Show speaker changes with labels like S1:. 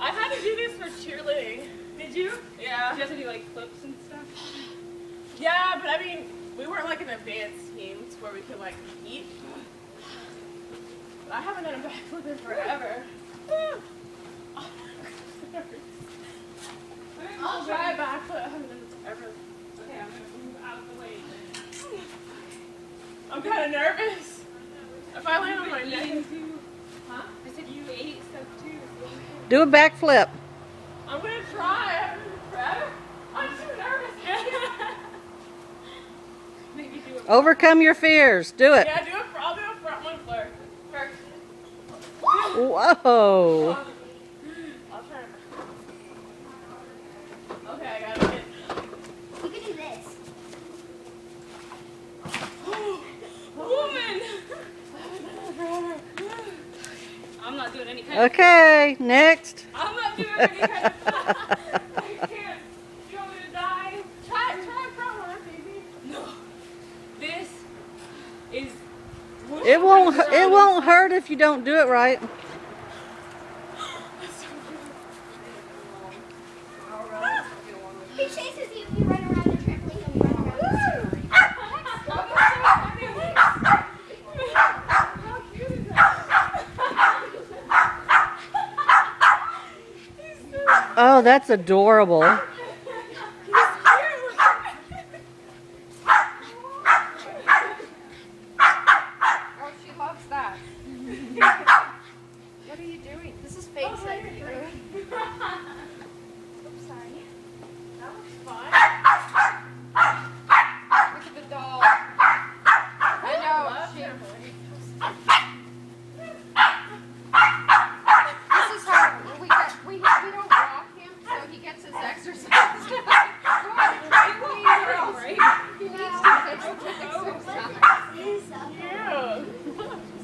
S1: I had to do this for cheerleading.
S2: Did you?
S1: Yeah.
S2: Did you have to do like flips and stuff?
S1: Yeah, but I mean, we weren't like an advanced team to where we could like compete. But I haven't done a backflip in forever. I'll try a backflip. I haven't done it forever.
S2: Okay, I'm gonna move out of the way then.
S1: I'm kind of nervous. If I land on my neck.
S2: Huh? I said you ate stuff too.
S3: Do a backflip.
S1: I'm gonna try. I haven't done it forever. I'm too nervous.
S2: Maybe do it.
S3: Overcome your fears. Do it.
S1: Yeah, I'll do a front one first.
S3: Whoa.
S1: I'll try. Okay, I got it.
S4: You can do this.
S1: Woman!
S2: I'm not doing any kind of.
S3: Okay, next.
S1: I'm not doing any kind of. I can't. You want me to die? Try front one, baby.
S2: No. This is.
S3: It won't hurt if you don't do it right.
S4: He chases you. You run around the trampoline and you run around.
S1: How cute is that?
S3: Oh, that's adorable.
S1: He's cute.
S5: Oh, she loves that. What are you doing? This is fake sex.
S4: Oops, sorry.
S1: That looks fun.
S5: Look at the doll. I know. This is how we don't walk him, so he gets his exercise. Go on,
S2: Right?
S5: he needs to get his exercise.
S4: He's so cute.